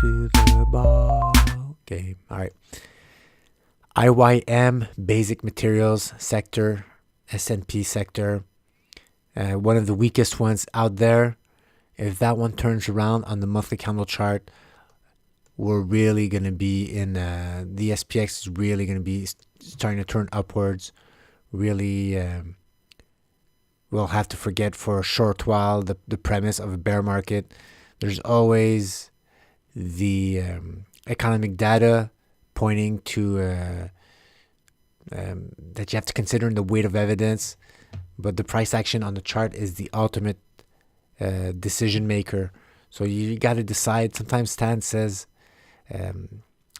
to the ball game. All right. IYM, basic materials sector, S&P sector, one of the weakest ones out there. If that one turns around on the monthly candle chart, we're really going to be in the SPX is really going to be starting to turn upwards. Really, we'll have to forget for a short while the premise of a bear market. There's always the economic data pointing to that you have to consider in the weight of evidence, but the price action on the chart is the ultimate decision maker. So you got to decide. Sometimes Stan says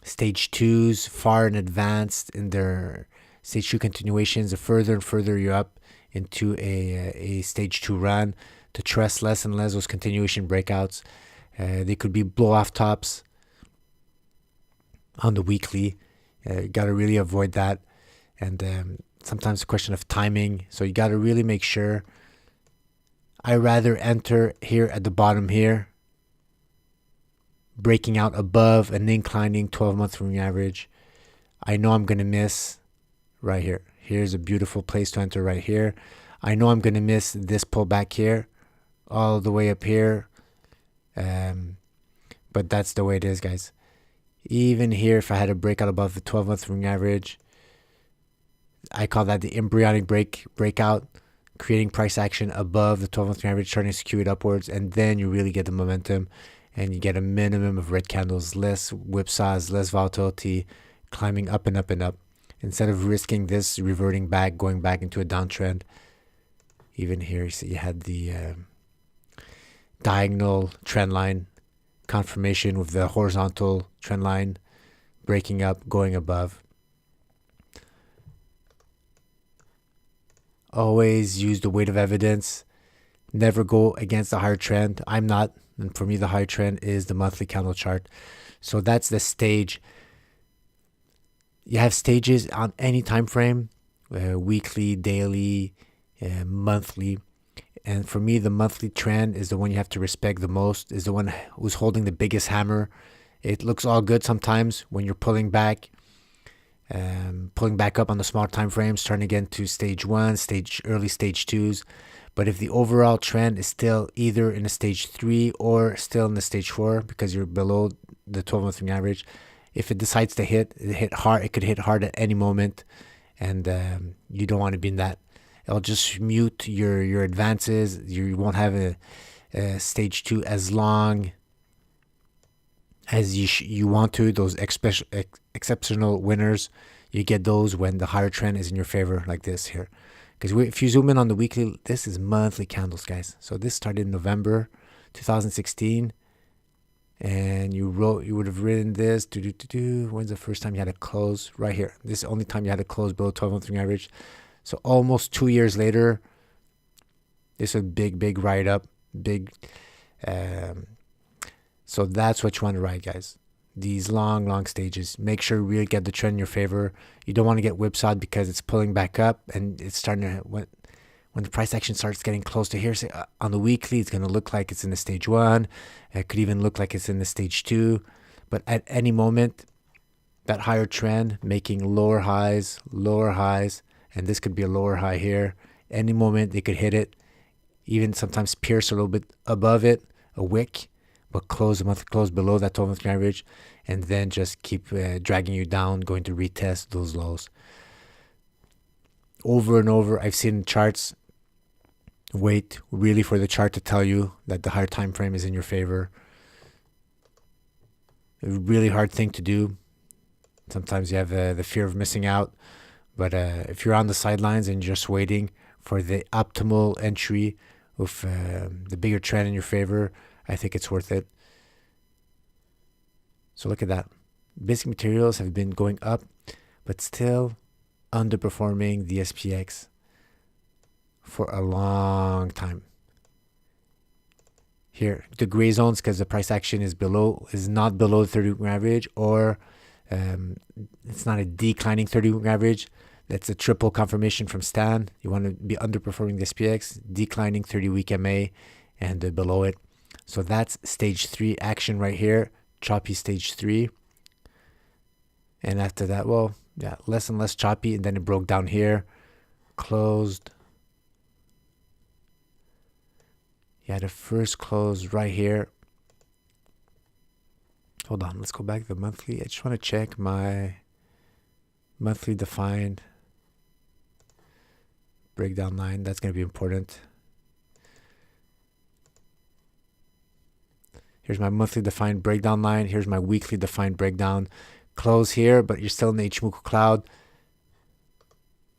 stage twos far in advance in their stage two continuations. The further and further you're up into a stage two run, to trust less and less those continuation breakouts. They could be blow off tops on the weekly. Got to really avoid that. And sometimes a question of timing. So you got to really make sure. I rather enter here at the bottom here, breaking out above an inclining 12-month moving average. I know I'm going to miss right here. Here's a beautiful place to enter right here. I know I'm going to miss this pullback here, all the way up here. But that's the way it is, guys. Even here, if I had to break out above the 12-month moving average, I call that the embryonic breakout, creating price action above the 12-month moving average, starting to skew it upwards, and then you really get the momentum, and you get a minimum of red candles, less whipsaws, less volatility, climbing up and up and up, instead of risking this reverting back, going back into a downtrend. Even here, you see you had the diagonal trend line confirmation with the horizontal trend line breaking up, going above. Always use the weight of evidence. Never go against the higher trend. I'm not. And for me, the higher trend is the monthly candle chart. So that's the stage. You have stages on any time frame, weekly, daily, monthly. And for me, the monthly trend is the one you have to respect the most, is the one who's holding the biggest hammer. It looks all good sometimes when you're pulling back up on the small time frames, turning again to stage one, early stage twos. But if the overall trend is still either in a stage 3 or still in the stage 4, because you're below the 12-month moving average, if it decides to hit hard, it could hit hard at any moment, and you don't want to be in that. It'll just mute your advances. You won't have a stage 2 as long as you want to. Those exceptional winners, you get those when the higher trend is in your favor, like this here. Because if you zoom in on the weekly, this is monthly candles, guys. So this started in November 2016, and you would have written this. When's the first time you had to close? Right here. This is the only time you had to close below 12-month moving average. So almost 2 years later, this is a big ride up. So that's what you want to ride, guys. These long stages. Make sure you really get the trend in your favor. You don't want to get whipsawed because it's pulling back up, and it's starting to, when the price action starts getting close to here, say, on the weekly, it's going to look like it's in the stage 1. It could even look like it's in the stage 2. But at any moment, that higher trend making lower highs, and this could be a lower high here. Any moment they could hit it, even sometimes pierce a little bit above it, a wick, but close below that 12-month average, and then just keep dragging you down, going to retest those lows. Over and over, I've seen charts wait really for the chart to tell you that the higher time frame is in your favor. A really hard thing to do. Sometimes you have the fear of missing out, but if you're on the sidelines and you're just waiting for the optimal entry with the bigger trend in your favor, I think it's worth it. So look at that. Basic materials have been going up, but still underperforming the SPX for a long time. Here, the gray zones, because the price action is not below the 30-week average, or it's not a declining 30-week average. That's a triple confirmation from Stan. You want to be underperforming the SPX, declining 30-week MA, and below it. So that's stage 3 action right here. choppy stage 3. And after that, well, yeah, less and less choppy. And then it broke down here, closed. Yeah, the first close right here. Hold on, let's go back to the monthly. I just want to check my monthly defined breakdown line. That's going to be important. Here's my monthly defined breakdown line. Here's my weekly defined breakdown. Close here, but you're still in the Ichimoku cloud.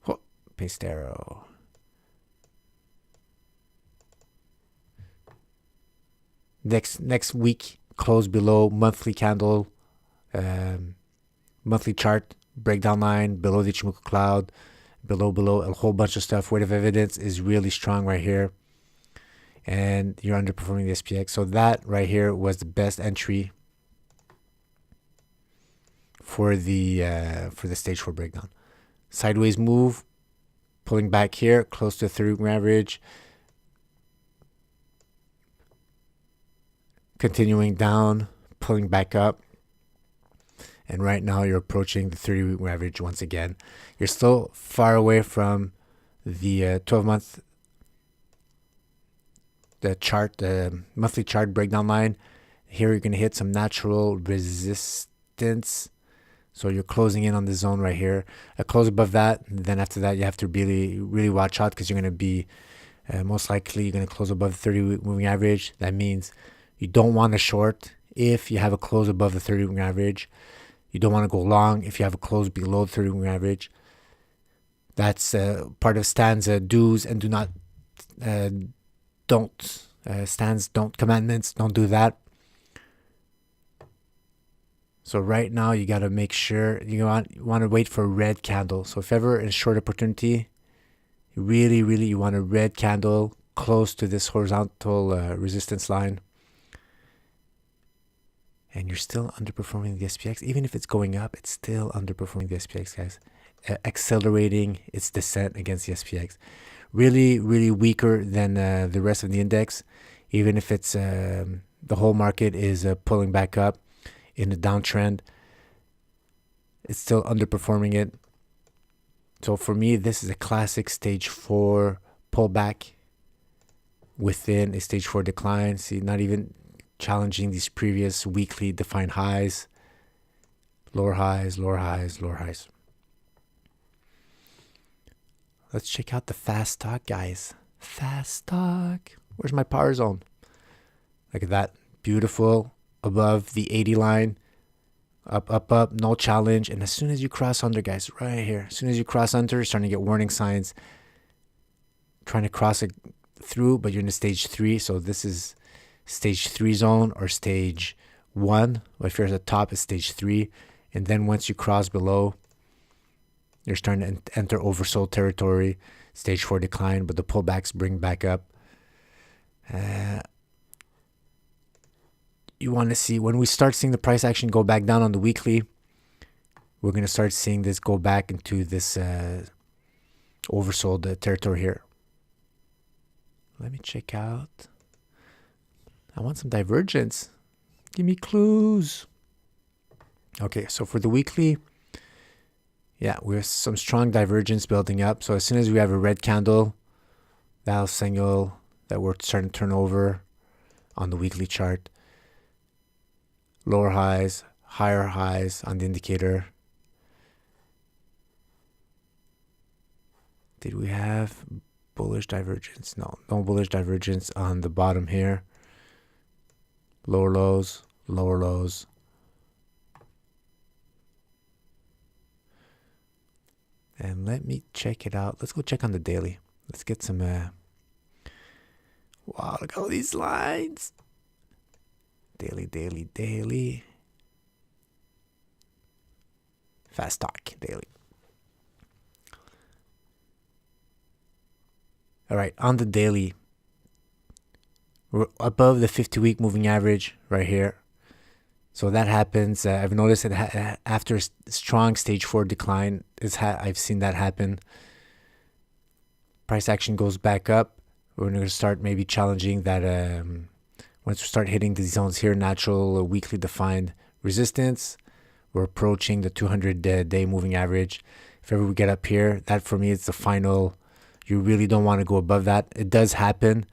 Oh, paste arrow. Next week, close below monthly candle, monthly chart, breakdown line, below the Ichimoku cloud, below, a whole bunch of stuff. Weight of evidence is really strong right here. And you're underperforming the SPX. So that right here was the best entry for the stage 4 breakdown. Sideways move, pulling back here, close to the 30-week average. Continuing down, pulling back up. And right now you're approaching the 30-week average once again. You're still far away from the 12-month the monthly chart breakdown line. Here you're going to hit some natural resistance. So you're closing in on the zone right here. A close above that. Then after that, you have to really, really watch out because you're going to be most likely you're going to close above the 30-week moving average. That means you don't want to short if you have a close above the 30-week average. You don't want to go long if you have a close below the 30-week average. That's part of Stan's do's and do not don't. Stan's don't commandments. Don't do that. So right now you got to make sure you want to wait for a red candle. So if ever in short opportunity, really you want a red candle close to this horizontal resistance line. And you're still underperforming the SPX. Even if it's going up, it's still underperforming the SPX, guys. Accelerating its descent against the SPX. Really weaker than the rest of the index. Even if it's the whole market is pulling back up in a downtrend, it's still underperforming it. So for me, this is a classic stage 4 pullback within a stage 4 decline. See, not even challenging these previous weekly defined highs. Lower highs. Let's check out the fast stock, guys. Fast stock. Where's my power zone? Look at that. Beautiful. Above the 80 line. Up. No challenge. And as soon as you cross under, guys, right here. As soon as you cross under, you're starting to get warning signs. Trying to cross it through, but you're in a stage 3. So this is stage 3 zone or stage 1. Well, if you're at the top, it's stage 3. And then once you cross below, you're starting to enter oversold territory, stage 4 decline, but the pullbacks bring back up. You want to see, when we start seeing the price action go back down on the weekly, we're going to start seeing this go back into this oversold territory here. Let me check out. I want some divergence. Give me clues. Okay, so for the weekly, yeah, we have some strong divergence building up. So as soon as we have a red candle, that'll signal that we're starting to turn over on the weekly chart. Lower highs, higher highs on the indicator. Did we have bullish divergence? No bullish divergence on the bottom here. Lower lows. And let me check it out. Let's go check on the daily. Let's get some wow, look at all these lines. Daily. Fast stock daily. All right, on the daily, we're above the 50-week moving average right here. So that happens. I've noticed that after a strong stage 4 decline, I've seen that happen. Price action goes back up. We're going to start maybe challenging that. We're Once we start hitting these zones here, natural weekly defined resistance, we're approaching the 200-day moving average. If ever we get up here, that for me is the final. You really don't want to go above that. It does happen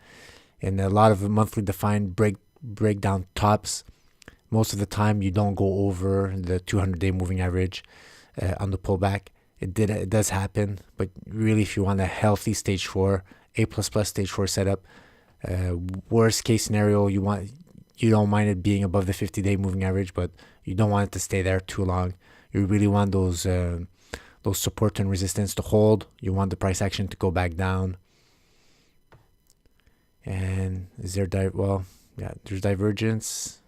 in a lot of monthly defined breakdown tops. Most of the time, you don't go over the 200-day moving average on the pullback. It does happen, but really, if you want a healthy stage 4, A++ stage 4 setup, worst case scenario, you don't mind it being above the 50-day moving average, but you don't want it to stay there too long. You really want those support and resistance to hold. You want the price action to go back down. And is there there's divergence.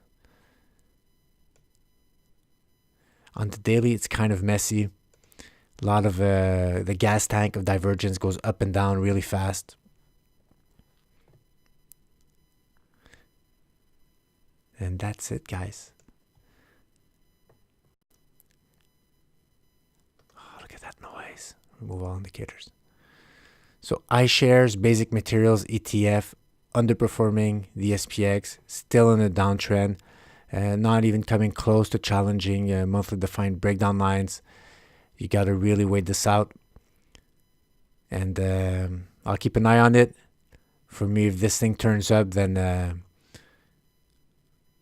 On the daily, it's kind of messy. A lot of the gas tank of divergence goes up and down really fast. And that's it, guys. Oh, look at that noise. Remove all indicators. So Ishares, basic materials, ETF, underperforming the SPX, still in a downtrend, not even coming close to challenging monthly defined breakdown lines. You got to really wait this out. And I'll keep an eye on it. For me, if this thing turns up, then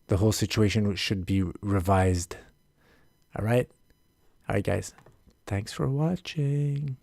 the whole situation should be revised. All right, guys. Thanks for watching.